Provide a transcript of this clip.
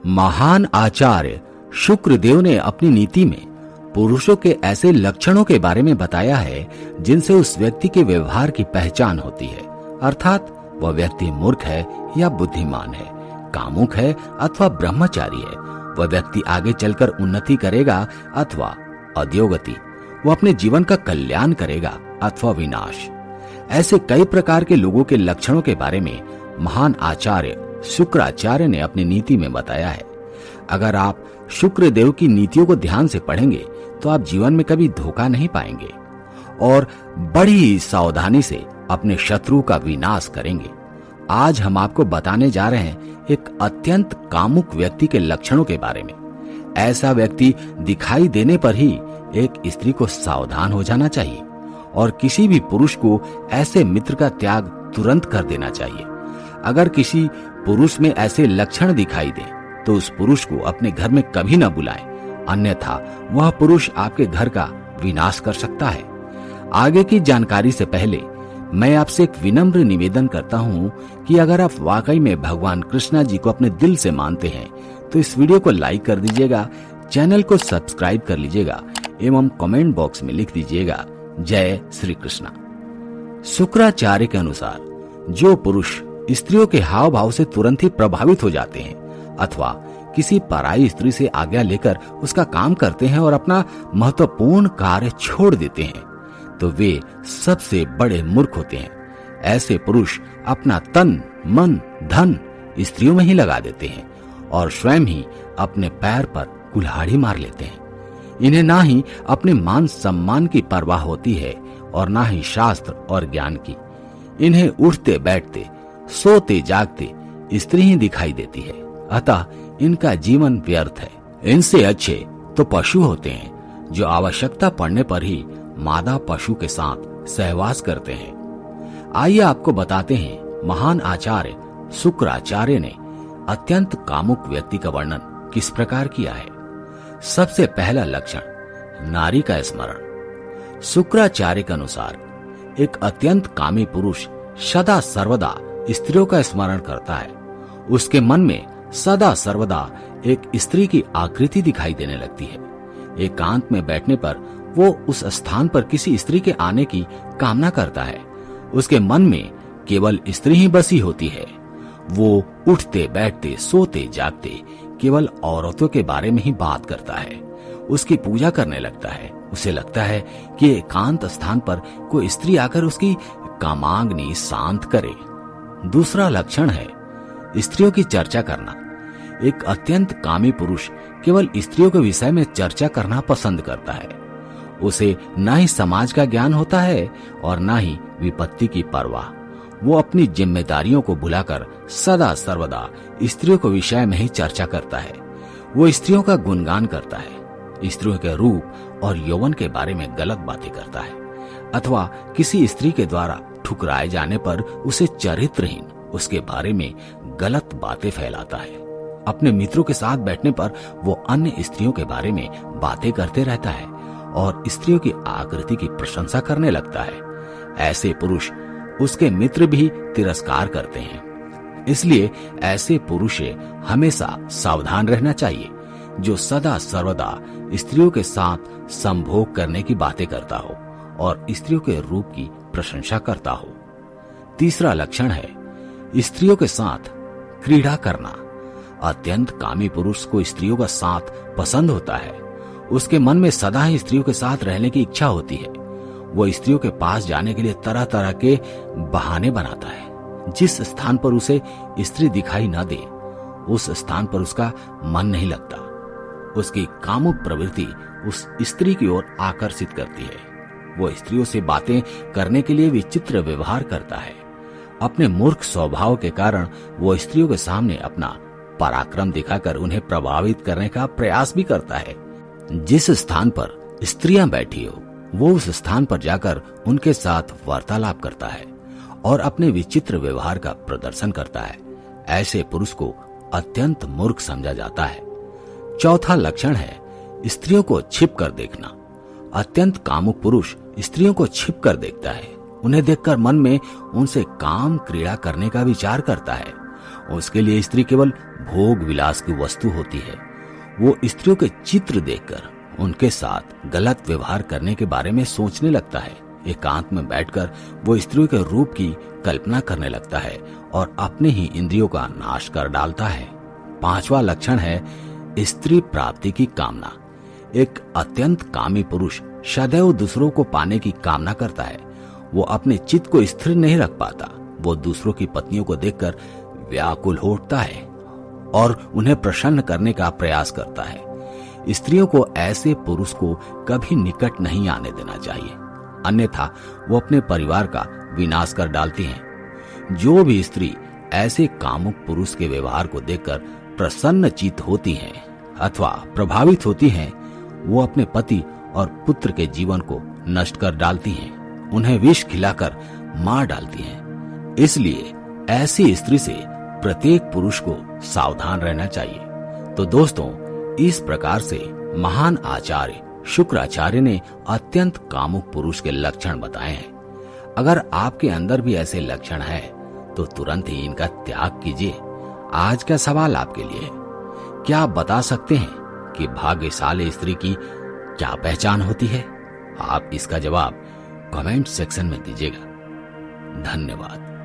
महान आचार्य शुक्रदेव ने अपनी नीति में पुरुषों के ऐसे लक्षणों के बारे में बताया है जिनसे उस व्यक्ति के व्यवहार की पहचान होती है, अर्थात वह व्यक्ति मूर्ख है या बुद्धिमान है, कामुक है अथवा ब्रह्मचारी है, वह व्यक्ति आगे चलकर उन्नति करेगा अथवा अधोगति, वह अपने जीवन का कल्याण करेगा अथवा विनाश। ऐसे कई प्रकार के लोगों के लक्षणों के बारे में महान आचार्य शुक्राचार्य ने अपनी नीति में बताया है। अगर आप शुक्रदेव की नीतियों को ध्यान से पढ़ेंगे तो आप जीवन में कभी धोखा नहीं पाएंगे और बड़ी सावधानी से अपने शत्रु का विनाश करेंगे। आज हम आपको बताने जा रहे हैं एक अत्यंत कामुक व्यक्ति के लक्षणों के बारे में। ऐसा व्यक्ति दिखाई देने पर ही एक स्त्री को सावधान हो जाना चाहिए और किसी भी पुरुष को ऐसे मित्र का त्याग तुरंत कर देना चाहिए। अगर किसी पुरुष में ऐसे लक्षण दिखाई दे तो उस पुरुष को अपने घर में कभी न बुलाएं, अन्यथा वह पुरुष आपके घर का विनाश कर सकता है। आगे की जानकारी से पहले मैं आपसे एक विनम्र निवेदन करता हूं कि अगर आप वाकई में भगवान कृष्णा जी को अपने दिल से मानते हैं तो इस वीडियो को लाइक कर दीजिएगा, चैनल को सब्सक्राइब कर लीजिएगा एवं कमेंट बॉक्स में लिख दीजिएगा जय श्री कृष्णा। शुक्राचार्य के अनुसार जो पुरुष स्त्रियों के हाव भाव से तुरंत ही प्रभावित हो जाते हैं अथवा किसी पराई स्त्री से आज्ञा लेकर उसका काम करते हैं और अपना महत्वपूर्ण कार्य छोड़ देते हैं तो वे सबसे बड़े मूर्ख होते हैं। ऐसे पुरुष अपना तन मन धन स्त्रियों में ही लगा देते हैं और स्वयं ही अपने पैर पर कुल्हाड़ी मार लेते हैं। इन्हें ना ही अपने मान सम्मान की परवाह होती है और ना ही शास्त्र और ज्ञान की। इन्हें उठते बैठते सोते जागते स्त्री ही दिखाई देती है, अतः इनका जीवन व्यर्थ है। इनसे अच्छे तो पशु होते हैं जो आवश्यकता पड़ने पर ही मादा पशु के साथ सहवास करते हैं। आइए आपको बताते हैं महान आचार्य शुक्राचार्य ने अत्यंत कामुक व्यक्ति का वर्णन किस प्रकार किया है। सबसे पहला लक्षण, नारी का स्मरण। शुक्राचार्य के अनुसार एक अत्यंत कामी पुरुष सदा सर्वदा स्त्रियों का स्मरण करता है। उसके मन में सदा सर्वदा एक स्त्री की आकृति दिखाई देने लगती है। एकांत में बैठने पर वो उस स्थान पर किसी स्त्री के आने की कामना करता है। उसके मन में केवल स्त्री ही बसी होती है। वो उठते बैठते सोते जागते केवल औरतों के बारे में ही बात करता है, उसकी पूजा करने लगता है। उसे लगता है कि एकांत स्थान पर कोई स्त्री आकर उसकी कामाग्नि शांत करे। दूसरा लक्षण है स्त्रियों की चर्चा करना। एक अत्यंत कामी पुरुष केवल स्त्रियों के विषय में चर्चा करना पसंद करता है। उसे ना ही समाज का ज्ञान होता है और ना ही विपत्ति की परवाह। वो अपनी जिम्मेदारियों को भुलाकर सदा सर्वदा स्त्रियों के विषय में ही चर्चा करता है। वो स्त्रियों का गुणगान करता है, स्त्रियों के रूप और यौवन के बारे में गलत बातें करता है अथवा किसी स्त्री के द्वारा ठुकराए जाने पर उसे चरित्रहीन, उसके बारे में गलत बातें फैलाता है। अपने मित्रों के साथ बैठने पर वो अन्य स्त्रियों के बारे में बातें करते रहता है और स्त्रियों की आकृति की प्रशंसा करने लगता है। ऐसे पुरुष उसके मित्र भी तिरस्कार करते हैं। इसलिए ऐसे पुरुष से हमेशा सावधान रहना चाहिए जो सदा सर्वदा स्त्रियों के साथ संभोग करने की बातें करता हो और स्त्रियों के रूप की प्रशंसा करता हो। तीसरा लक्षण है स्त्रियों के साथ क्रीड़ा करना। अत्यंत कामी पुरुष को स्त्रियों का साथ पसंद होता है। उसके मन में सदा ही स्त्रियों के साथ रहने की इच्छा होती है। वो स्त्रियों के पास जाने के लिए तरह तरह के बहाने बनाता है। जिस स्थान पर उसे स्त्री दिखाई न दे उस स्थान पर उसका मन नहीं लगता। उसकी कामुक प्रवृत्ति उस स्त्री की ओर आकर्षित करती है। वो स्त्रियों से बातें करने के लिए विचित्र व्यवहार करता है। अपने मूर्ख स्वभाव के कारण वो स्त्रियों के सामने अपना पराक्रम दिखाकर उन्हें प्रभावित करने का प्रयास भी करता है। जिस स्थान पर स्त्रियां बैठी हो वो उस स्थान पर जाकर उनके साथ वार्तालाप करता है और अपने विचित्र व्यवहार का प्रदर्शन करता है। ऐसे पुरुष को अत्यंत मूर्ख समझा जाता है। चौथा लक्षण है स्त्रियों को छिप कर देखना। अत्यंत कामुक पुरुष स्त्रियों को छिप कर देखता है। उन्हें देखकर मन में उनसे काम क्रीड़ा करने का विचार करता है। उसके लिए स्त्री केवल भोग विलास की वस्तु होती है। वो स्त्रियों के चित्र देखकर उनके साथ गलत व्यवहार करने के बारे में सोचने लगता है। एकांत में बैठकर वो स्त्रियों के रूप की कल्पना करने लगता है और अपने ही इंद्रियों का नाश कर डालता है। 5वां लक्षण है स्त्री प्राप्ति की कामना। एक अत्यंत कामी पुरुष सदैव दूसरों को पाने की कामना करता है। वो अपने चित्त को स्थिर नहीं रख पाता। वो दूसरों की पत्नियों को देखकर व्याकुल हो उठता है और उन्हें प्रसन्न करने का प्रयास करता है। स्त्रियों को ऐसे पुरुष को कभी निकट नहीं आने देना चाहिए, अन्यथा वो अपने परिवार का विनाश कर डालती हैं। जो भी स्त्री ऐसे कामुक पुरुष के व्यवहार को देखकर प्रसन्न चित्त होती हैं अथवा प्रभावित होती हैं, वो अपने पति और पुत्र के जीवन को नष्ट कर डालती हैं, उन्हें विष खिलाकर मार डालती हैं। इसलिए ऐसी स्त्री से प्रत्येक पुरुष को सावधान रहना चाहिए। तो दोस्तों, इस प्रकार से महान आचार्य शुक्राचार्य ने अत्यंत कामुक पुरुष के लक्षण बताए हैं। अगर आपके अंदर भी ऐसे लक्षण हैं, तो तुरंत ही इनका त्याग कीजिए। आज का सवाल आपके लिए है, क्या आप बता सकते हैं कि भाग्यशाली स्त्री की क्या पहचान होती है? आप इसका जवाब कमेंट सेक्शन में दीजिएगा। धन्यवाद।